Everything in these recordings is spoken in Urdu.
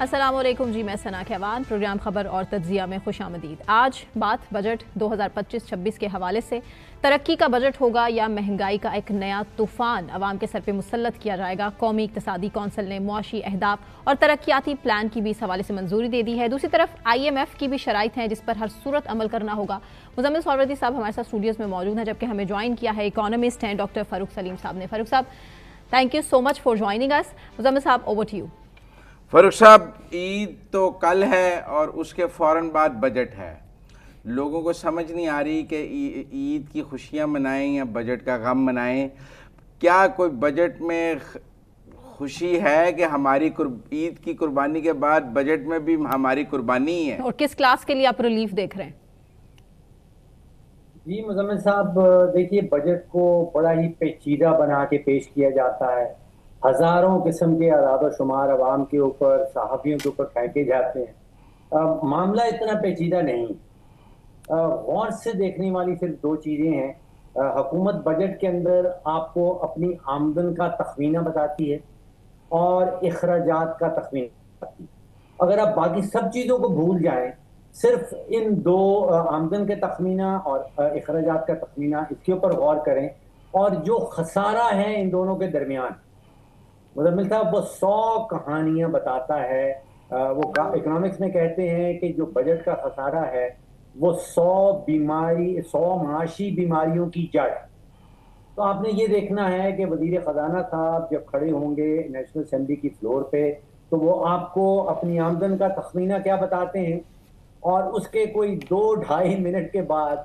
السلام علیکم جی، میں ثنا کھیوان، پروگرام خبر اور تجزیہ میں خوش آمدید۔ آج بات بجٹ 2025-26 کے حوالے سے ترقی کا بجٹ ہوگا یا مہنگائی کا ایک نیا طوفان عوام کے سر پہ مسلط کیا جائے گا۔ قومی اقتصادی کونسل نے معاشی اہداف اور ترقیاتی پلان کی بھی اس حوالے سے منظوری دے دی ہے۔ دوسری طرف IMF کی بھی شرائط ہیں جس پر ہر صورت عمل کرنا ہوگا۔ مزمل سہروردی صاحب ہمارے ساتھ اسٹوڈیوز میں موجود ہیں، جبکہ ہمیں جوائن کیا ہے اکانومسٹ ہیں ڈاکٹر فاروق سلیم صاحب نے۔ Farooq sahab, thank you so much for joining اس۔ Muzammil sahab, over to you. فاروق صاحب، عید تو کل ہے اور اس کے فوراً بعد بجٹ ہے۔ لوگوں کو سمجھ نہیں آ رہی کہ عید کی خوشیاں منائیں یا بجٹ کا غم منائیں۔ کیا کوئی بجٹ میں خوشی ہے کہ ہماری عید کی قربانی کے بعد بجٹ میں بھی ہماری قربانی ہے؟ اور کس کلاس کے لیے آپ ریلیف دیکھ رہے ہیں؟ جی مزمل صاحب، دیکھیے بجٹ کو بڑا ہی پیچیدہ بنا کے پیش کیا جاتا ہے۔ ہزاروں قسم کے اعداد و شمار عوام کے اوپر، صحافیوں کے اوپر پھینکے جاتے ہیں۔ معاملہ اتنا پیچیدہ نہیں۔ غور سے دیکھنے والی صرف دو چیزیں ہیں۔ حکومت بجٹ کے اندر آپ کو اپنی آمدن کا تخمینہ بتاتی ہے اور اخراجات کا تخمینہ بتاتی ہے۔ اگر آپ باقی سب چیزوں کو بھول جائیں، صرف ان دو آمدن کے تخمینہ اور اخراجات کا تخمینہ، اس کے اوپر غور کریں اور جو خسارہ ہے ان دونوں کے درمیان، مزمل صاحب وہ 100 کہانیاں بتاتا ہے۔ وہ اکنامکس میں کہتے ہیں کہ جو بجٹ کا خسارہ ہے وہ 100 معاشی بیماریوں کی جڑ۔ تو آپ نے یہ دیکھنا ہے کہ وزیر خزانہ صاحب جب کھڑے ہوں گے نیشنل اسمبلی کی فلور پہ تو وہ آپ کو اپنی آمدن کا تخمینہ کیا بتاتے ہیں، اور اس کے کوئی 2-2.5 منٹ کے بعد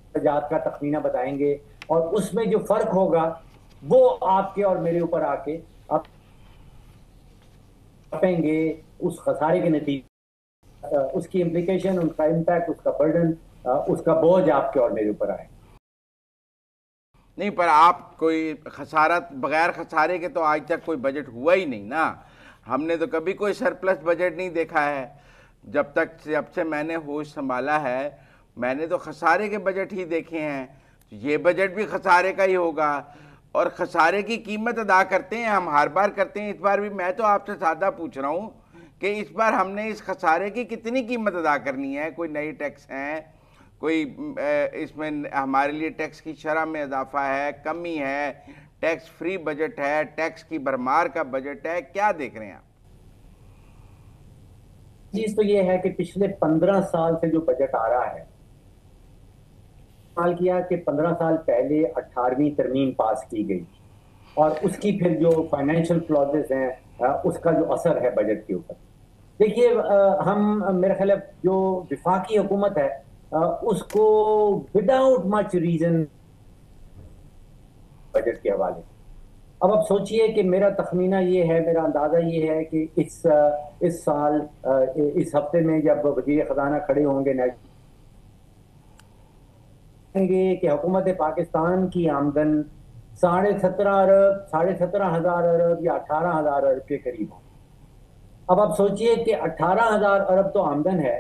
اخراجات کا تخمینہ بتائیں گے، اور اس میں جو فرق ہوگا وہ آپ کے اور میرے اوپر آ کے چھپیں گے اس خسارے کے نتیجے، اس کی امپلیکیشن، اس کا امپیکٹ، اس کا برڈن، اس کا بوجھ آپ کے اور میرے اوپر آئے۔ نہیں، پر آپ کوئی خسارہ بغیر خسارے کے تو آج تک کوئی بجٹ ہوا ہی نہیں نا۔ ہم نے تو کبھی کوئی سرپلس بجٹ نہیں دیکھا ہے۔ جب سے میں نے ہوش سنبھالا ہے میں نے تو خسارے کے بجٹ ہی دیکھے ہیں۔ یہ بجٹ بھی خسارے کا ہی ہوگا، اور خسارے کی قیمت ادا کرتے ہیں ہم، ہر بار کرتے ہیں۔ اس بار بھی میں تو آپ سے سادہ پوچھ رہا ہوں کہ اس بار ہم نے اس خسارے کی کتنی قیمت ادا کرنی ہے؟ کوئی نئی ٹیکس ہیں، کوئی اس میں ہمارے لیے ٹیکس کی شرح میں اضافہ ہے، کمی ہے، ٹیکس فری بجٹ ہے، ٹیکس کی بھرمار کا بجٹ ہے، کیا دیکھ رہے ہیں آپ؟ چیز تو یہ ہے کہ پچھلے 15 سال سے جو بجٹ آ رہا ہے، کیا کہ 15 سال پہلے 18ویں ترمیم پاس کی گئی، اور اس کی پھر جو فائنینشیل کلوزز ہیں اس کا جو اثر ہے بجٹ کے اوپر۔ دیکھیے، ہم میرا خیال ہے جو وفاقی حکومت ہے اس کو وداؤٹ مچ ریزن بجٹ کے حوالے۔ اب آپ سوچئے کہ میرا تخمینہ یہ ہے، میرا اندازہ یہ ہے کہ اس سال اس ہفتے میں جب وزیر خزانہ کھڑے ہوں گے کہ حکومت پاکستان کی آمدن 17,500 ارب یا 18,000 ارب کے قریب ہو۔ اب آپ سوچئے کہ 18,000 ارب تو آمدن ہے،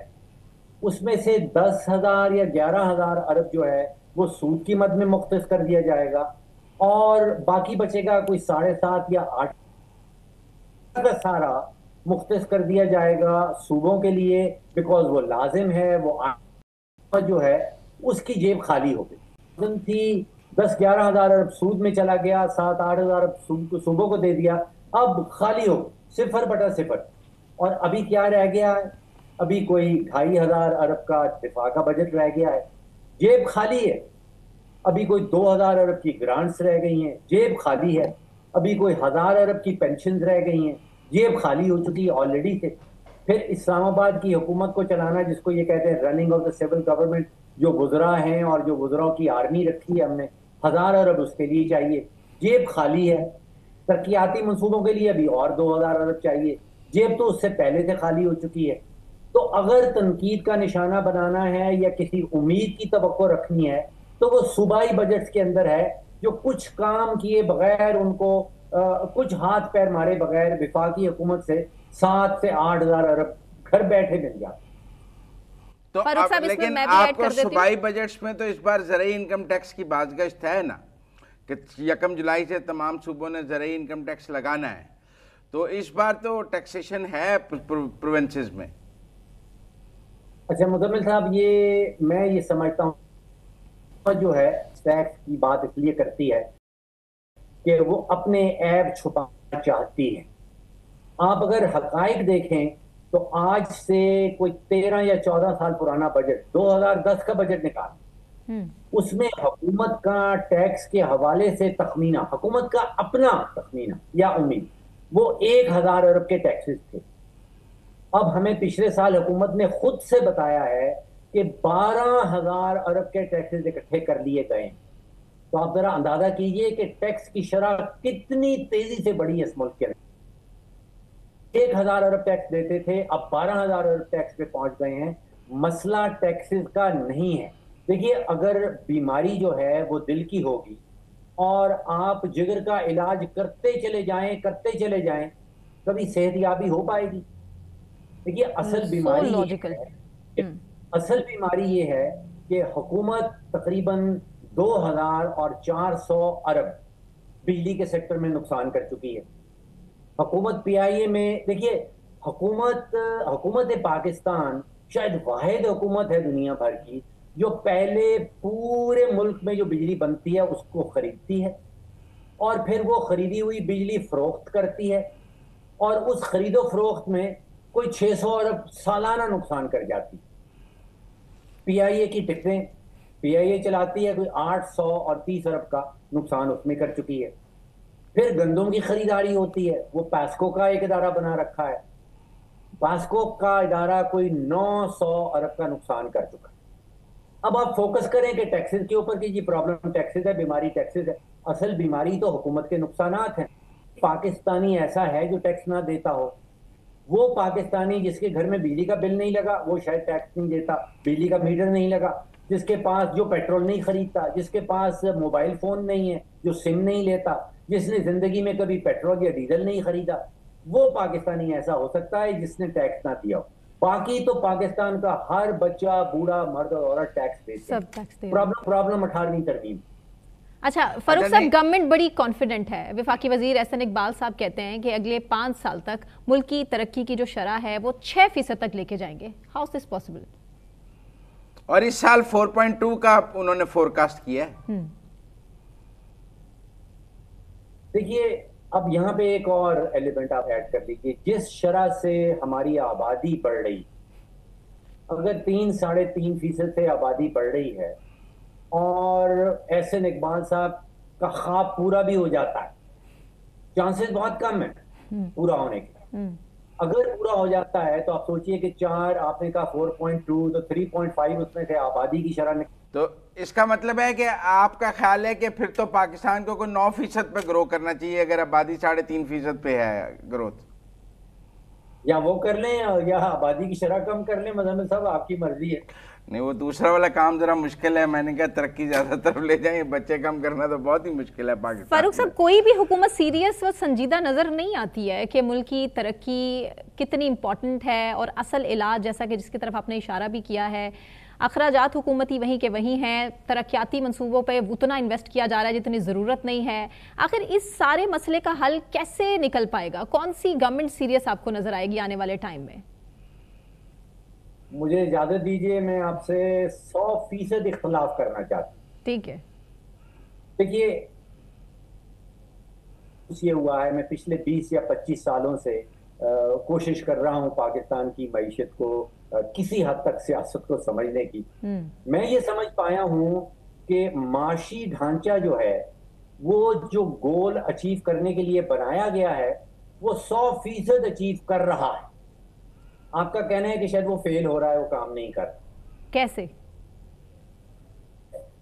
اس میں سے 10,000 یا 11,000 ارب جو ہے وہ سود کی مد میں مختص کر دیا جائے گا، اور باقی بچے گا کوئی 7.5 یا 8 کا سارا مختص کر دیا جائے گا صوبوں کے لیے، بیکاز وہ لازم ہے، وہ جو ہے اس کی جیب خالی ہو گئی تھی۔ 10-11 ہزار ارب سود میں چلا گیا، 7-8 ہزار ارب صوبوں کو دے دیا، اب خالی ہو 0/0۔ اور ابھی کیا رہ گیا ہے؟ ابھی کوئی 2,500 ارب کا دفاع کا بجٹ رہ گیا ہے، جیب خالی ہے۔ ابھی کوئی 2,000 ارب کی گرانٹس رہ گئی ہیں، جیب خالی ہے۔ ابھی کوئی 1,000 ارب کی پینشنز رہ گئی ہیں، جیب خالی ہو چکی ہے آلریڈی سے۔ پھر اسلام آباد کی حکومت کو چلانا، جس کو یہ کہتے ہیں running of the civil government, جو وزراء ہیں اور جو وزراء کی آرمی رکھی ہے ہم نے، 1,000 ارب اس کے لیے چاہیے، جیب خالی ہے۔ ترقیاتی منصوبوں کے لیے ابھی اور 2,000 ارب چاہیے، جیب تو اس سے پہلے سے خالی ہو چکی ہے۔ تو اگر تنقید کا نشانہ بنانا ہے یا کسی امید کی توقع رکھنی ہے تو وہ صوبائی بجٹ کے اندر ہے، جو کچھ کام کیے بغیر، ان کو کچھ ہاتھ پیر مارے بغیر وفاقی حکومت سے 7 سے 8 ہزار ارب گھر بیٹھے مل جاتے۔ تو لیکن آپ کو صوبائی بجٹس میں تو اس بار زرعی انکم ٹیکس کی بازگشت ہے نا، کہ 1 جولائی سے تمام صوبوں نے زرعی انکم ٹیکس لگانا ہے۔ تو اس بار تو ٹیکسیشن ہے پروونسز میں. اچھا مزمل صاحب، میں یہ سمجھتا ہوں جو ہے ٹیکس کی بات اس لیے کرتی ہے کہ وہ اپنے عیب چھپانا چاہتی ہے. آپ اگر حقائق دیکھیں تو آج سے کوئی 13 یا 14 سال پرانا بجٹ 2010 کا بجٹ نکالا، اس میں حکومت کا ٹیکس کے حوالے سے تخمینہ، حکومت کا اپنا تخمینہ یا امید، وہ 1000 ارب کے ٹیکسز تھے. اب ہمیں پچھلے سال حکومت نے خود سے بتایا ہے کہ 12,000 ارب کے ٹیکسز اکٹھے کر لیے گئے. تو آپ ذرا اندازہ کیجئے کہ ٹیکس کی شرح کتنی تیزی سے بڑھی ہے اس ملک کے اندر. 1,000 ارب ٹیکس دیتے تھے، اب 12,000 ارب ٹیکس پہ پہنچ گئے ہیں. مسئلہ ٹیکسز کا نہیں ہے. دیکھیے اگر بیماری جو ہے وہ دل کی ہوگی اور آپ جگر کا علاج کرتے چلے جائیں کبھی صحت یابی ہو پائے گی؟ دیکھیے اصل بیماری یہ ہے کہ حکومت تقریباً 2,400 ارب بجلی کے سیکٹر میں نقصان کر چکی ہے. حکومت پی آئی اے میں دیکھیے حکومت پاکستان شاید واحد حکومت ہے دنیا بھر کی جو پہلے پورے ملک میں جو بجلی بنتی ہے اس کو خریدتی ہے اور پھر وہ خریدی ہوئی بجلی فروخت کرتی ہے اور اس خرید و فروخت میں کوئی 600 ارب سالانہ نقصان کر جاتی. پی آئی اے کی ٹکٹیں پی آئی اے چلاتی ہے، کوئی 800 اور 30 ارب کا نقصان اس میں کر چکی ہے. پھر گندم کی خریداری ہوتی ہے، وہ پیسکو کا ایک ادارہ بنا رکھا ہے، پیسکو کا ادارہ کوئی 900 ارب کا نقصان کر چکا. اب آپ فوکس کریں کہ ٹیکسز کے اوپر کہ یہ پرابلم ٹیکسز ہے، بیماری ٹیکسز ہے. اصل بیماری تو حکومت کے نقصانات ہیں. پاکستانی ایسا ہے جو ٹیکس نہ دیتا ہو، وہ پاکستانی جس کے گھر میں بجلی کا بل نہیں لگا وہ شاید ٹیکس نہیں دیتا، بجلی کا میٹر نہیں لگا، جس کے پاس جو پیٹرول نہیں خریدتا، جس کے پاس موبائل فون نہیں ہے، جو سم نہیں لیتا، جس نے زندگی میں کبھی پیٹرول یا ڈیزل نہیں خریدا، وہ پاکستانی ایسا ہو سکتا ہے جس نے ٹیکس نہ دیا ہو. باقی تو پاکستان کا ہر بچہ، بوڑھا، مرد اور عورت ٹیکس دیتے ہیں. پرابلم 18ویں ترمیم. اچھا فاروق صاحب، گورنمنٹ بڑی کانفیڈنٹ ہے. وفاقی وزیر احسن اقبال صاحب کہتے ہیں کہ اگلے 5 سال تک ملک کی ترقی کی جو شرح ہے وہ 6% تک لے کے جائیں گے. How is this possible? اور اس سال 4.2 کا انہوں نے فورکاسٹ کیا ہے. دیکھیے اب یہاں پہ ایک اور ایلیمنٹ آپ ایڈ کر لیجیے. جس شرح سے ہماری آبادی بڑھ رہی، اگر 3-3.5% سے آبادی بڑھ رہی ہے اور احسن اقبال صاحب کا خواب پورا بھی ہو جاتا ہے، چانسز بہت کم ہیں پورا ہونے کے. اگر پورا ہو جاتا ہے تو آپ سوچئے کہ 4 آپ نے کہا 4.2 تو 3.5 اس میں سے آبادی کی شرح نے. تو اس کا مطلب ہے کہ آپ کا خیال ہے کہ پھر تو پاکستان کو کوئی 9% پہ گرو کرنا چاہیے اگر آبادی 3.5% پہ ہے گروتھ. یا وہ کر لیں یا آبادی کی شرح کم کر لیں. مزمل صاحب آپ کی مرضی ہے. نہیں، وہ دوسرا والا کام ذرا مشکل ہے. میں نے کہا ترقی زیادہ طرف لے جائیں، بچے کم کرنا تو بہت ہی مشکل ہے پاکستان. فاروق صاحب، کوئی بھی حکومت سیریس و سنجیدہ نظر نہیں آتی ہے کہ ملک کی ترقی کتنی امپورٹنٹ ہے اور اصل علاج جیسا کہ جس کی طرف آپ نے اشارہ بھی کیا ہے، اخراجات حکومتی وہیں کے وہیں ہیں، ترقیاتی منصوبوں پہ اتنا انویسٹ کیا جا رہا ہے جتنی ضرورت نہیں ہے. آخر اس سارے مسئلے کا حل کیسے نکل پائے گا؟ کون سی گورنمنٹ سیریس آپ کو نظر آئے گی آنے والے ٹائم میں؟ مجھے اجازت دیجئے، میں آپ سے 100% اختلاف کرنا چاہتا ہوں. ٹھیک ہے. دیکھیے یہ ہوا ہے، میں پچھلے 20 یا 25 سالوں سے کوشش کر رہا ہوں پاکستان کی معیشت کو کسی حد تک سیاست کو سمجھنے کی. میں یہ سمجھ پایا ہوں کہ معاشی ڈھانچہ جو ہے وہ جو گول اچیو کرنے کے لیے بنایا گیا ہے وہ 100% اچیو کر رہا ہے. آپ کا کہنا ہے کہ شاید وہ فیل ہو رہا ہے، وہ کام نہیں کر. کیسے؟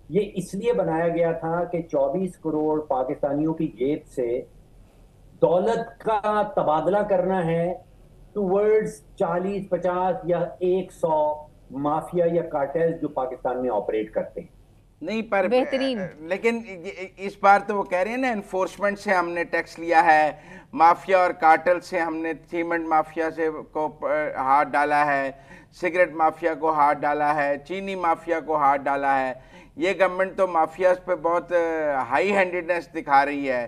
یہ اس لیے بنایا گیا تھا کہ 24 کروڑ پاکستانیوں کی جیب سے دولت کا تبادلہ کرنا ہے ٹورڈز 40، 50 یا 100 مافیا یا کارٹیلز جو پاکستان میں آپریٹ کرتے ہیں. نہیں پر بہترین، لیکن اس بار تو وہ کہہ رہے ہیں نا انفورسمنٹ سے ہم نے ٹیکس لیا ہے، مافیا اور کارٹل سے ہم نے سیمنٹ مافیا سے کو ہاتھ ڈالا ہے، سگریٹ مافیا کو ہاتھ ڈالا ہے، چینی مافیا کو ہاتھ ڈالا ہے. یہ گورنمنٹ تو مافیاز پہ بہت ہائی ہینڈیڈنس دکھا رہی ہے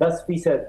10%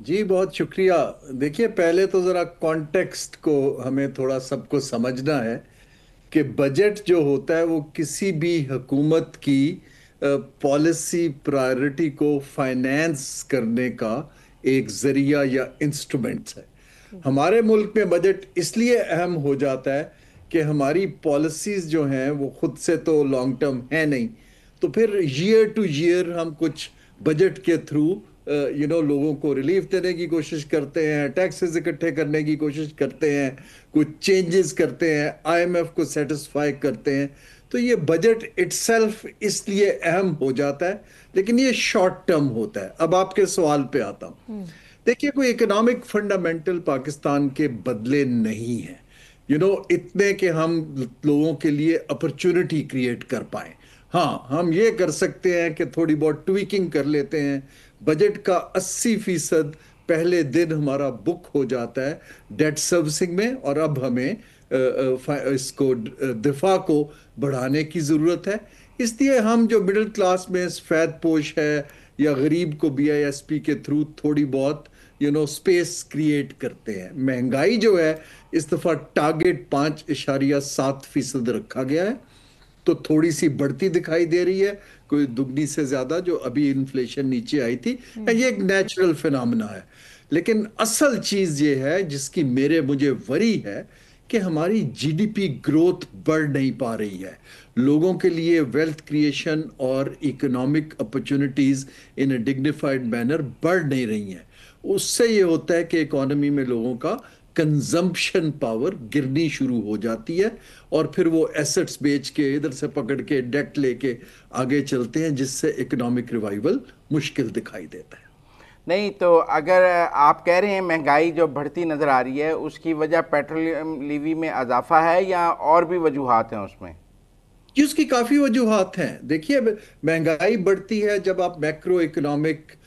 جی بہت شکریہ. دیکھیے پہلے تو ذرا کانٹیکسٹ کو ہمیں تھوڑا سب کو سمجھنا ہے کہ بجٹ جو ہوتا ہے وہ کسی بھی حکومت کی پالیسی پرائرٹی کو فائنینس کرنے کا ایک ذریعہ یا انسٹرومنٹس ہے. ہمارے ملک میں بجٹ اس لیے اہم ہو جاتا ہے کہ ہماری پالیسیز جو ہیں وہ خود سے تو لانگ ٹرم ہیں نہیں، تو پھر ایئر ٹو ایئر ہم کچھ بجٹ کے تھرو لوگوں کو ریلیف دینے کی کوشش کرتے ہیں، ٹیکسز اکٹھے کرنے کی کوشش کرتے ہیں، کچھ چینجز کرتے ہیں، آئی ایم ایف کو سیٹسفائی کرتے ہیں. تو یہ بجٹ اٹ سیلف اس لیے اہم ہو جاتا ہے، لیکن یہ شارٹ ٹرم ہوتا ہے. اب آپ کے سوال پہ آتا ہوں. دیکھیے کوئی اکنامک فنڈامنٹل پاکستان کے بدلے نہیں ہیں اتنے کہ ہم لوگوں کے لیے اپرچونٹی کریٹ کر پائیں. ہاں ہم یہ کر سکتے ہیں کہ تھوڑی بہت ٹویکنگ کر لیتے ہیں. بجٹ کا 80% پہلے دن ہمارا بک ہو جاتا ہے ڈیٹ سروسنگ میں، اور اب ہمیں اس کو دفاع کو بڑھانے کی ضرورت ہے. اس لیے ہم جو مڈل کلاس میں سفید پوش ہے یا غریب کو بی آئی ایس پی کے تھرو تھوڑی بہت سپیس کریٹ کرتے ہیں. مہنگائی جو ہے اس دفعہ ٹارگٹ 5.7% رکھا گیا ہے، تو تھوڑی سی بڑھتی دکھائی دے رہی ہے، کوئی دگنی سے زیادہ جو ابھی انفلیشن نیچے آئی تھی. یہ ایک نیچرل فینامنا ہے. لیکن اصل چیز یہ ہے جس کی مجھے وری ہے کہ ہماری جی ڈی پی گروتھ بڑھ نہیں پا رہی ہے. لوگوں کے لیے ویلتھ کریشن اور اکنامک اپرچونٹیز ان اے ڈگنیفائڈ مینر بڑھ نہیں رہی ہیں. اس سے یہ ہوتا ہے کہ اکانومی میں لوگوں کا کنزمپشن پاور گرنی شروع ہو جاتی ہے، اور پھر وہ ایسٹس بیچ کے ادھر سے پکڑ کے ڈیٹ لے کے آگے چلتے ہیں، جس سے اکنامک ریوائیول مشکل دکھائی دیتا ہے. نہیں تو اگر آپ کہہ رہے ہیں مہنگائی جو بڑھتی نظر آ رہی ہے اس کی وجہ پیٹرولیم لیوی میں اضافہ ہے یا اور بھی وجوہات ہیں اس میں؟ جی اس کی کافی وجوہات ہیں. دیکھیے مہنگائی بڑھتی ہے جب آپ میکرو اکنامک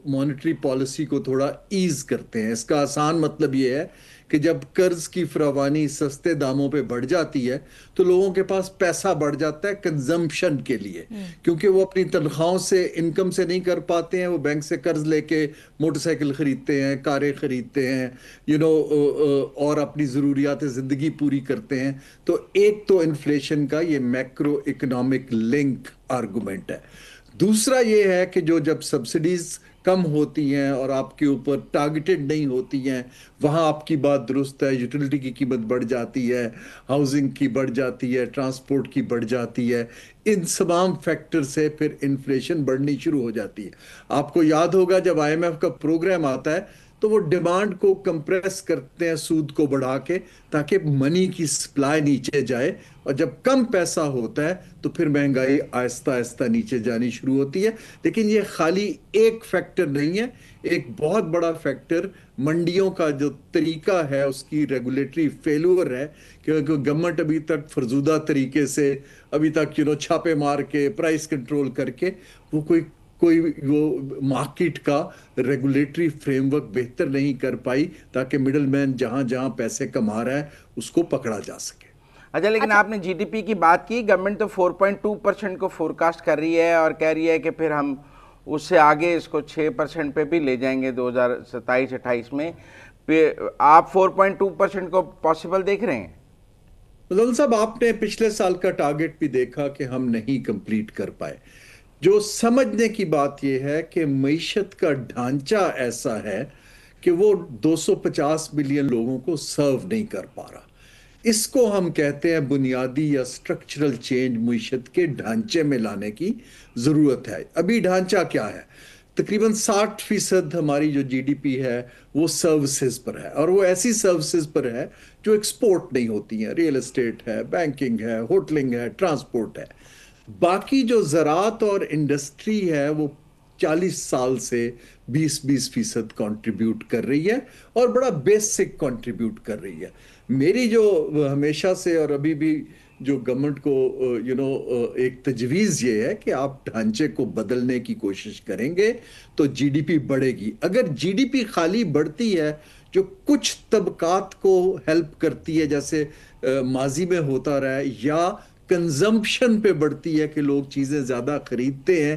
مانیٹری پالیسی کو تھوڑا ایز کرتے ہیں. اس کا آسان مطلب یہ ہے کہ جب قرض کی فراوانی سستے داموں پہ بڑھ جاتی ہے تو لوگوں کے پاس پیسہ بڑھ جاتا ہے کنزمپشن کے لیے، کیونکہ وہ اپنی تنخواہوں سے انکم سے نہیں کر پاتے ہیں. وہ بینک سے قرض لے کے موٹر سائیکل خریدتے ہیں، کاریں خریدتے ہیں، اور اپنی ضروریات زندگی پوری کرتے ہیں. تو ایک تو انفلیشن کا یہ میکرو اکنامک لنک آرگومنٹ ہے. دوسرا یہ ہے کہ جب سبسڈیز کم ہوتی ہیں اور آپ کے اوپر ٹارگیٹڈ نہیں ہوتی ہیں، وہاں آپ کی بات درست ہے، یوٹیلٹی کی قیمت بڑھ جاتی ہے، ہاؤسنگ کی بڑھ جاتی ہے، ٹرانسپورٹ کی بڑھ جاتی ہے. ان تمام فیکٹر سے پھر انفلیشن بڑھنی شروع ہو جاتی ہے. آپ کو یاد ہوگا جب آئی ایم ایف کا پروگرام آتا ہے تو وہ ڈیمانڈ کو کمپریس کرتے ہیں سود کو بڑھا کے، تاکہ منی کی سپلائی نیچے جائے، اور جب کم پیسہ ہوتا ہے تو پھر مہنگائی آہستہ آہستہ نیچے جانی شروع ہوتی ہے. لیکن یہ خالی ایک فیکٹر نہیں ہے، ایک بہت بڑا فیکٹر منڈیوں کا جو طریقہ ہے اس کی ریگولیٹری فیلور ہے، کیونکہ گورنمنٹ ابھی تک فرزودہ طریقے سے ابھی تک چھاپے مار کے پرائس کنٹرول کر کے وہ کوئی وہ مارکیٹ کا ریگولیٹری فریم ورک بہتر نہیں کر پائی، تاکہ مڈل مین جہاں جہاں پیسے کما رہا ہے اس کو پکڑا جا سکے. اچھا لیکن آپ نے جی ڈی پی کی بات کی، گورنمنٹ تو 4.2% کو فورکاسٹ کر رہی ہے اور کہہ رہی ہے کہ پھر ہم اس سے آگے اس کو 6% پہ بھی لے جائیں گے 2027-28 میں. آپ 4.2% کو پاسبل دیکھ رہے ہیں؟ فضل صاحب آپ نے پچھلے سال کا ٹارگٹ بھی دیکھا کہ ہم نہیں کمپلیٹ کر پائے. جو سمجھنے کی بات یہ ہے کہ معیشت کا ڈھانچہ ایسا ہے کہ وہ 250 ملین لوگوں کو سرو نہیں کر پا رہا. اس کو ہم کہتے ہیں بنیادی یا سٹرکچرل چینج معیشت کے ڈھانچے میں لانے کی ضرورت ہے. ابھی ڈھانچہ کیا ہے؟ تقریباً 60% ہماری جو جی ڈی پی ہے وہ سروسز پر ہے، اور وہ ایسی سروسز پر ہے جو ایکسپورٹ نہیں ہوتی ہیں. ریئل اسٹیٹ ہے، بینکنگ ہے، ہوٹلنگ ہے، ٹرانسپورٹ ہے. باقی جو زراعت اور انڈسٹری ہے وہ 40 سال سے 20% کنٹریبیوٹ کر رہی ہے، اور بڑا بیسک کنٹریبیوٹ کر رہی ہے. میری جو ہمیشہ سے اور ابھی بھی جو گورنمنٹ کو ایک تجویز یہ ہے کہ آپ ڈھانچے کو بدلنے کی کوشش کریں گے تو جی ڈی پی بڑھے گی. اگر جی ڈی پی خالی بڑھتی ہے جو کچھ طبقات کو ہیلپ کرتی ہے جیسے ماضی میں ہوتا رہا ہے، یا کنزمپشن پہ بڑھتی ہے کہ لوگ چیزیں زیادہ خریدتے ہیں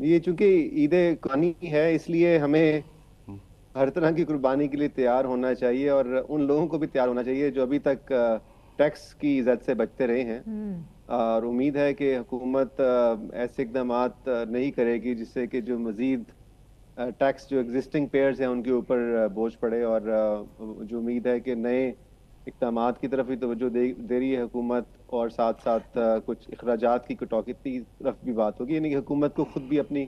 یہ چونکہ عید قربانی ہے اس لیے ہمیں ہر طرح کی قربانی کے لیے تیار ہونا چاہیے، اور ان لوگوں کو بھی تیار ہونا چاہیے جو ابھی تک ٹیکس کی زد سے بچتے رہے ہیں، اور امید ہے کہ حکومت ایسے اقدامات نہیں کرے گی جس سے کہ جو مزید ٹیکس جو ایگزسٹنگ پیئرز ہیں ان کے اوپر بوجھ پڑے، اور جو امید ہے کہ نئے اقدامات کی طرف بھی توجہ دے رہی ہے حکومت، اور ساتھ ساتھ کچھ اخراجات کی کٹوتی کی طرف بھی بات ہوگی، یعنی کہ حکومت کو خود بھی اپنی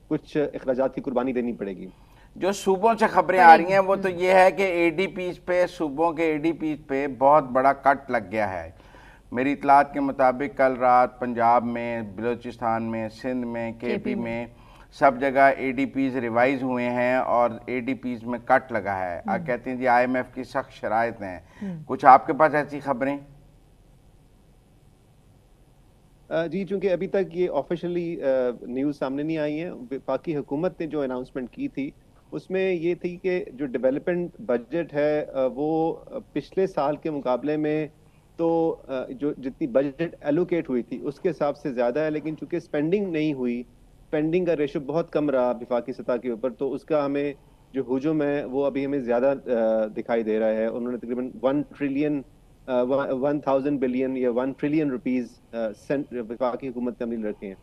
کچھ اخراجات کی قربانی دینی پڑے گی۔ جو صوبوں سے خبریں آ رہی ہیں وہ تو یہ ہے کہ اے ڈی پیز پہ، صوبوں کے اے ڈی پیز پہ بہت بڑا کٹ لگ گیا ہے۔ میری اطلاعات کے مطابق کل رات پنجاب میں، بلوچستان میں، سندھ میں، کے پی میں سب جگہ اے ڈی پیز ریوائز ہوئے ہیں اور اے ڈی پیز میں کٹ لگا ہے۔ آپ کہتے ہیں جی آئی ایم ایف کی سخت شرائط ہیں، کچھ آپ کے پاس ایسی خبریں؟ جی، چونکہ ابھی تک یہ آفیشلی نیوز سامنے نہیں آئی ہیں، وفاقی حکومت نے جو اناؤنسمنٹ کی تھی اس میں یہ تھی کہ جو ڈیولپمنٹ بجٹ ہے وہ پچھلے سال کے مقابلے میں تو جو جتنی بجٹ ایلوکیٹ ہوئی تھی اس کے حساب سے زیادہ ہے، لیکن چونکہ اسپینڈنگ نہیں ہوئی، اسپینڈنگ کا ریشو بہت کم رہا وفاقی سطح کے اوپر، تو اس کا ہمیں جو حجم ہے وہ ابھی ہمیں زیادہ دکھائی دے رہا ہے۔ انہوں نے تقریباً 1,000 بلین یا 1 ٹریلین روپیز وفاقی حکومت نے عمل رکھے ہیں۔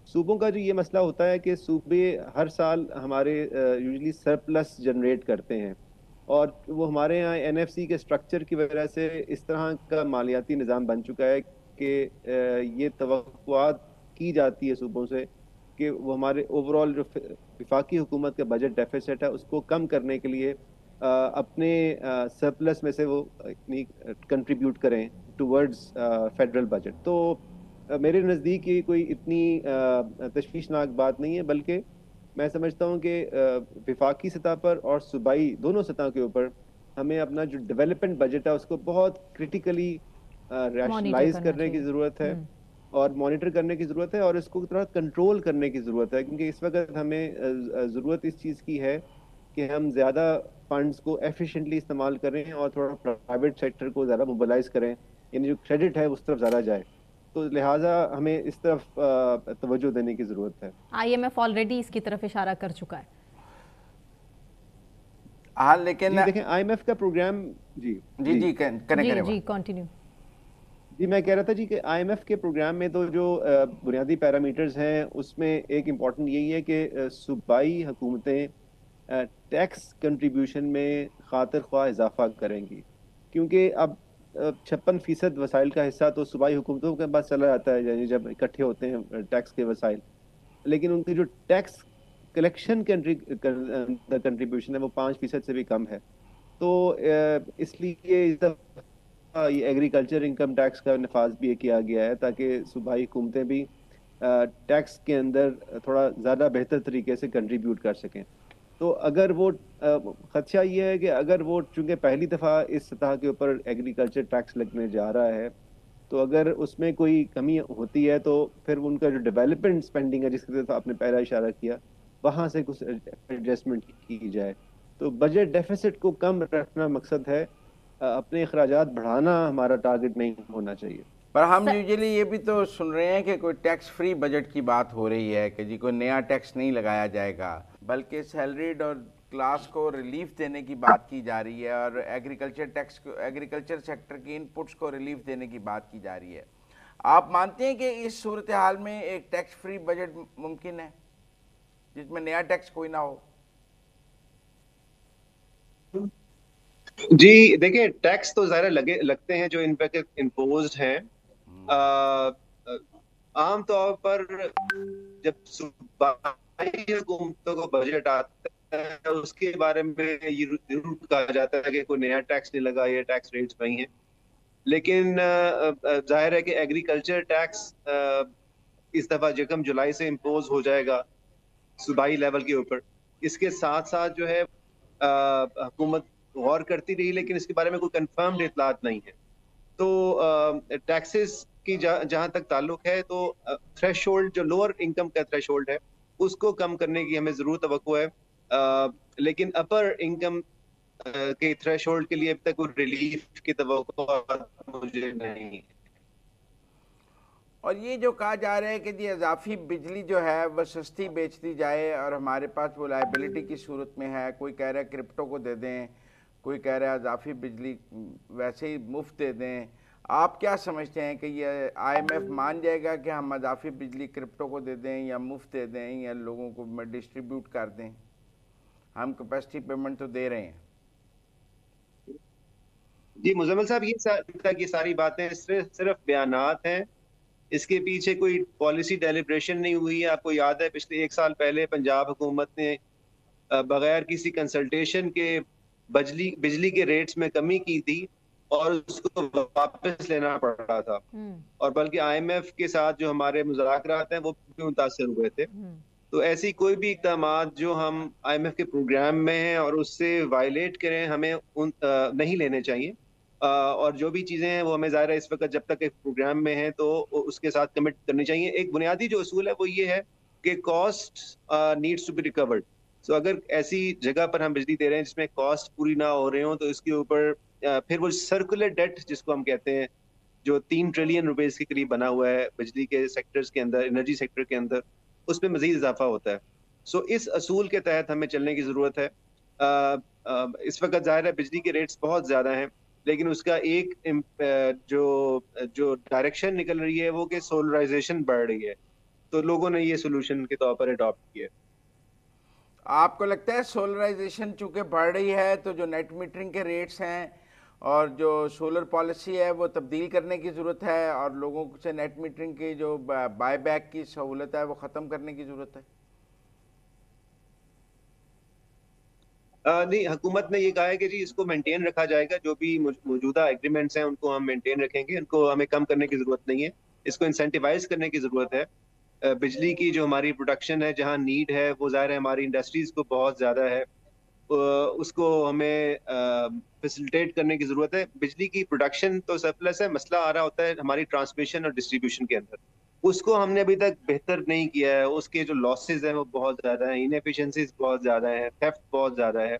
صوبوں کا جو یہ مسئلہ ہوتا ہے کہ صوبے ہر سال ہمارے یوزلی سرپلس جنریٹ کرتے ہیں، اور وہ ہمارے یہاں این ایف سی کے سٹرکچر کی وجہ سے اس طرح کا مالیاتی نظام بن چکا ہے کہ یہ توقعات کی جاتی ہے صوبوں سے کہ وہ ہمارے اوور آل جو وفاقی حکومت کا بجٹ ڈیفیسٹ ہے اس کو کم کرنے کے لیے اپنے سرپلس میں سے وہ کنٹریبیوٹ کریں ٹورڈز فیڈرل بجٹ۔ تو میرے نزدیک یہ کوئی اتنی تشویشناک بات نہیں ہے، بلکہ میں سمجھتا ہوں کہ وفاقی سطح پر اور صوبائی دونوں سطح کے اوپر ہمیں اپنا جو ڈیولپمنٹ بجٹ ہے اس کو بہت کریٹیکلی ریشنلائز کرنے کی ضرورت ہے اور مانیٹر کرنے کی ضرورت ہے، اور اس کو تھوڑا کنٹرول کرنے کی ضرورت ہے، کیونکہ اس وقت ہمیں ضرورت اس چیز کی ہے کہ ہم زیادہ فنڈز کو ایفیشینٹلی استعمال کریں اور تھوڑا پرائیویٹ سیکٹر کو زیادہ موبلائز کریں، یعنی جو کریڈٹ ہے اس طرف زیادہ جائے، تو لہٰذا ہمیں اس طرف توجہ دینے کی ضرورت ہے۔ آئی ایم ایف آلریڈی اس کی طرف اشارہ کر چکا ہے۔ ہاں لیکن دیکھیں آئی ایم ایف کا پروگرام جی کنٹینیو۔ جی میں کہہ رہا تھا کہ آئی ایم ایف کے پروگرام میں تو جو بنیادی پیرامیٹرز ہیں اس میں ایک امپورٹنٹ یہی ہے کہ صوبائی حکومتیں ٹیکس کنٹریبیوشن میں خاطر خواہ اضافہ کریں گی، کیونکہ اب 56% وسائل کا حصہ تو صوبائی حکومتوں کے پاس چلا جاتا ہے، یعنی جب اکٹھے ہوتے ہیں ٹیکس کے وسائل، لیکن ان کی جو ٹیکس کلیکشن کنٹریبیوشن ہے وہ 5% سے بھی کم ہے۔ تو اس لیے یہ ایگریکلچر انکم ٹیکس کا نفاذ بھی کیا گیا ہے تاکہ صوبائی حکومتیں بھی ٹیکس کے اندر تھوڑا زیادہ بہتر طریقے سے کنٹریبیوٹ کر سکیں۔ تو اگر وہ خدشہ یہ ہے کہ اگر وہ چونکہ پہلی دفعہ اس سطح کے اوپر ایگریکلچر ٹیکس لگنے جا رہا ہے، تو اگر اس میں کوئی کمی ہوتی ہے تو پھر ان کا جو ڈیولپمنٹ اسپینڈنگ ہے جس کی طرف آپ نے پہلا اشارہ کیا، وہاں سے کچھ ایڈجسٹمنٹ کی جائے۔ تو بجٹ ڈیفیسٹ کو کم رکھنا مقصد ہے، اپنے اخراجات بڑھانا ہمارا ٹارگٹ نہیں ہونا چاہیے۔ پر ہم یوزلی یہ بھی تو سن رہے ہیں کہ کوئی ٹیکس فری بجٹ کی بات ہو رہی ہے کہ جی کوئی نیا ٹیکس نہیں لگایا جائے گا، بلکہ سیلریڈ اور کلاس کو ریلیف دینے کی بات کی جا رہی ہے، اور ایگریکلچر سیکٹر کی انپٹس کو ریلیف دینے کی بات کی جا رہی ہے۔ آپ مانتے ہیں کہ اس صورتحال میں ایک ٹیکس فری بجٹ ممکن ہے جس میں نیا ٹیکس کوئی نہ ہو؟ جی دیکھیں، ٹیکس تو ظاہر لگتے ہیں جو ان پہ امپوزڈ ہیں۔ عام طور پر جب صوبائی حکومتوں کو بجٹ آتا ہے اس کے بارے میں یہ ضرور کہا جاتا ہے کہ کوئی نیا ٹیکس نہیں لگا، یہ ٹیکس ریٹس وہی ہیں، لیکن ظاہر ہے کہ ایگریکلچر ٹیکس اس دفعہ یکم جولائی سے امپوز ہو جائے گا صوبائی لیول کے اوپر۔ اس کے ساتھ ساتھ جو ہے حکومت غور کرتی رہی لیکن اس کے بارے میں کوئی کنفرمڈ اطلاعات نہیں ہے۔ تو ٹیکسز کی جہاں تک تعلق ہے تو تھریش ہولڈ جو لوور انکم کا تھریش ہولڈ ہے اس کو کم کرنے کی ہمیں ضرور توقع ہے، لیکن اپر انکم کے تھریش ہولڈ کے لیے اب تک کوئی ریلیف کی توقع مجھے نہیں ہے۔ اور یہ جو کہا جا رہا ہے کہ جی اضافی بجلی جو ہے وہ سستی بیچ دی جائے اور ہمارے پاس وہ لائبلٹی کی صورت میں ہے، کوئی کہہ رہا ہے کرپٹو کو دے دیں، کوئی کہہ رہا ہے اضافی بجلی ویسے ہی مفت دے دیں، آپ کیا سمجھتے ہیں کہ یہ آئی ایم ایف مان جائے گا کہ ہم اضافی بجلی کرپٹو کو دے دیں یا مفت دے دیں یا لوگوں کو ڈسٹریبیوٹ کر دیں؟ ہم کیپیسٹی پیمنٹ تو دے رہے ہیں۔ جی مزمل صاحب، یہ ساری باتیں صرف بیانات ہیں، اس کے پیچھے کوئی پالیسی ڈیلیبریشن نہیں ہوئی ہے۔ آپ کو یاد ہے پچھلے 1 سال پہلے پنجاب حکومت نے بغیر کسی کنسلٹیشن کے بجلی کے ریٹس میں کمی کی تھی اور اس کو واپس لینا پڑ رہا تھا، اور بلکہ آئی ایم ایف کے ساتھ جو ہمارے مذاکرات ہیں وہ بھی متاثر ہوئے تھے۔ تو ایسی کوئی بھی اقدامات جو ہم آئی ایم ایف کے پروگرام میں ہیں اور اس سے وائلیٹ کریں، ہمیں نہیں لینے چاہیے، اور جو بھی چیزیں ہیں وہ ہمیں ظاہر ہے اس وقت جب تک ایک پروگرام میں ہیں تو اس کے ساتھ کمٹ کرنی چاہیے۔ ایک بنیادی جو اصول ہے وہ یہ ہے کہ cost needs to be recorded. So اگر ایسی جگہ پر ہم بجلی دے رہے ہیں جس میں کاسٹ پوری نہ ہو رہے ہوں تو اس کے اوپر پھر وہ سرکولر ڈیٹ جس کو ہم کہتے ہیں، جو 3 ٹریلین روپیز کے قریب بنا ہوا ہے بجلی کے سیکٹرز کے اندر، انرجی سیکٹر کے اندر، اس میں مزید اضافہ ہوتا ہے۔ سو اس اصول کے تحت ہمیں چلنے کی ضرورت ہے۔ اس وقت ظاہر ہے بجلی کے ریٹس بہت زیادہ ہیں، لیکن اس کا ایک جو ڈائریکشن نکل رہی ہے وہ کہ سولرائزیشن بڑھ رہی ہے، تو لوگوں نے یہ سولوشن کے طور پر اڈاپٹ کیا ہے۔ آپ کو لگتا ہے سولرائزیشن چونکہ بڑھ رہی ہے تو جو نیٹ میٹرنگ کے ریٹس ہیں اور جو سولر پالیسی ہے وہ تبدیل کرنے کی ضرورت ہے اور لوگوں سے نیٹ میٹرنگ کی جو بائی بیک کی سہولت ہے وہ ختم کرنے کی ضرورت ہے؟ نہیں، حکومت نے یہ کہا ہے کہ جی اس کو مینٹین رکھا جائے گا، جو بھی موجودہ ایگریمنٹس ہیں ان کو ہم مینٹین رکھیں گے، ان کو ہمیں کم کرنے کی ضرورت نہیں ہے، اس کو انسینٹیوائز کرنے کی ضرورت ہے۔ بجلی کی جو ہماری پروڈکشن ہے، جہاں نیڈ ہے وہ ظاہر ہے ہماری انڈسٹریز کو بہت زیادہ ہے، اس کو ہمیں فیسلٹیٹ کرنے کی ضرورت ہے۔ بجلی کی پروڈکشن تو سرپلس ہے، مسئلہ آ رہا ہوتا ہے ہماری ٹرانسمیشن اور ڈسٹریبیوشن کے اندر، اس کو ہم نے ابھی تک بہتر نہیں کیا ہے، اس کے جو لاسز ہیں وہ بہت زیادہ ہیں، انیفیشنسیز بہت زیادہ ہیں، تھیفٹ بہت زیادہ ہے۔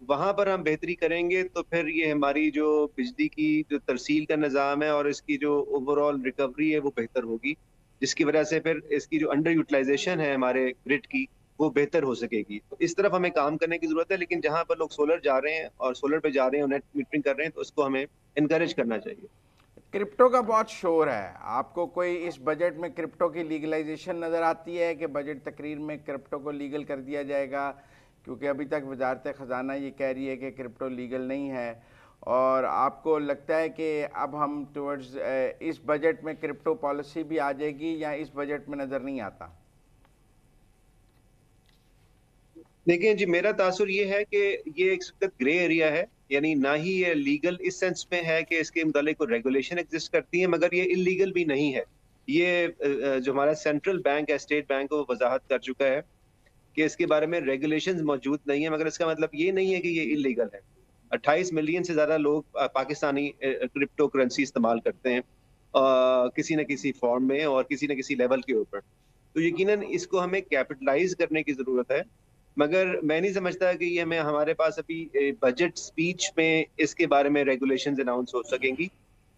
وہاں پر ہم بہتری کریں گے تو پھر یہ ہماری جو بجلی کی جو ترسیل کا نظام ہے اور اس کی جو اوور آل ریکوری ہے وہ بہتر ہوگی، جس کی وجہ سے پھر اس کی جو انڈر یوٹیلائزیشن ہے ہمارے گرڈ کی وہ بہتر ہو سکے گی۔ تو اس طرف ہمیں کام کرنے کی ضرورت ہے، لیکن جہاں پر لوگ سولر جا رہے ہیں اور سولر پہ جا رہے ہیں اور نیٹ میٹرنگ کر رہے ہیں تو اس کو ہمیں انکریج کرنا چاہیے۔ کرپٹو کا بہت شور ہے، آپ کو کوئی اس بجٹ میں کرپٹو کی لیگلائزیشن نظر آتی ہے کہ بجٹ تقریر میں کرپٹو کو لیگل کر دیا جائے گا؟ کیونکہ ابھی تک وزارت خزانہ یہ کہہ رہی ہے کہ کرپٹو لیگل نہیں ہے، اور آپ کو لگتا ہے کہ اب ہم ٹورڈز اس بجٹ میں کرپٹو پالیسی بھی آ جائے گی یا اس بجٹ میں نظر نہیں آتا؟ دیکھیں جی، میرا تاثر یہ ہے کہ یہ ایک وقت گرے ایریا ہے، یعنی نہ ہی یہ لیگل اس سینس میں ہے کہ اس کے متعلق کوئی ریگولیشن ایگزسٹ کرتی ہے، مگر یہ انلیگل بھی نہیں ہے۔ یہ جو ہمارا سینٹرل بینک ہے، اسٹیٹ بینک، وہ وضاحت کر چکا ہے کہ اس کے بارے میں ریگولیشنز موجود نہیں ہیں، مگر اس کا مطلب یہ نہیں ہے کہ یہ انلیگل ہے۔ 28 ملین سے زیادہ لوگ پاکستانی کرپٹو کرنسی استعمال کرتے ہیں کسی نہ کسی فارم میں اور کسی نہ کسی لیول کے اوپر، تو یقیناً اس کو ہمیں کیپٹلائز کرنے کی ضرورت ہے، مگر میں نہیں سمجھتا کہ یہ ہمارے پاس ابھی بجٹ سپیچ میں اس کے بارے میں ریگولیشنز اناؤنس ہو سکیں گی۔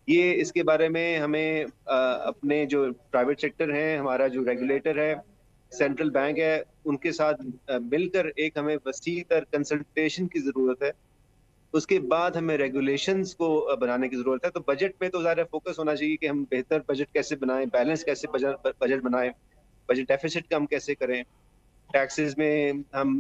یہ اس کے بارے میں ہمیں اپنے جو پرائیویٹ سیکٹر ہیں، ہمارا جو ریگولیٹر ہے، سینٹرل بینک ہے، ان کے ساتھ مل کر ایک ہمیں وسیع تر کنسلٹیشن کی ضرورت ہے، اس کے بعد ہمیں ریگولیشنز کو بنانے کی ضرورت ہے۔ تو بجٹ میں تو ظاہر فوکس ہونا چاہیے کہ ہم بہتر بجٹ کیسے بنائیں، بیلنس کیسے بجٹ بنائیں، بجٹ ڈیفیسٹ کم کیسے کریں، ٹیکسز میں ہم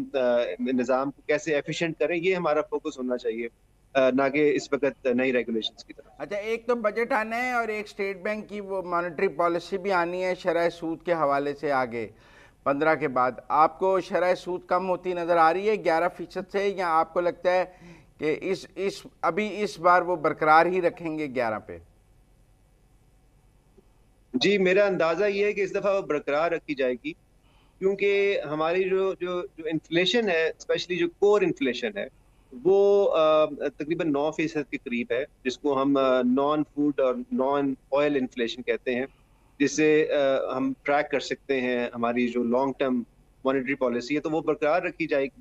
نظام کو کیسے ایفیشینٹ کریں، یہ ہمارا فوکس ہونا چاہیے، نہ کہ اس وقت نئی ریگولیشنز کی طرف۔ اچھا، ایک تو بجٹ آنا ہے اور ایک اسٹیٹ بینک کی وہ مانیٹری پالیسی بھی آنی ہے شرح سود کے حوالے سے آگے 15 کے بعد۔ آپ کو شرح سود کم ہوتی نظر آ رہی ہے 11% سے، یا آپ کو لگتا ہے کہ ابھی اس بار وہ برقرار ہی رکھیں گے 11 پہ؟ جی میرا اندازہ یہ ہے کہ اس دفعہ وہ برقرار رکھی جائے گی، کیونکہ ہماری جو انفلیشن ہے، اسپیشلی جو کور انفلیشن ہے، وہ تقریباً 9% کے قریب ہے، جس کو ہم نان فوڈ اور نان آئل انفلیشن کہتے ہیں، جس سے ہم ٹریک کر سکتے ہیں ہماری جو لانگ ٹرم مانیٹری پالیسی ہے، تو وہ برقرار رکھی جائے گی۔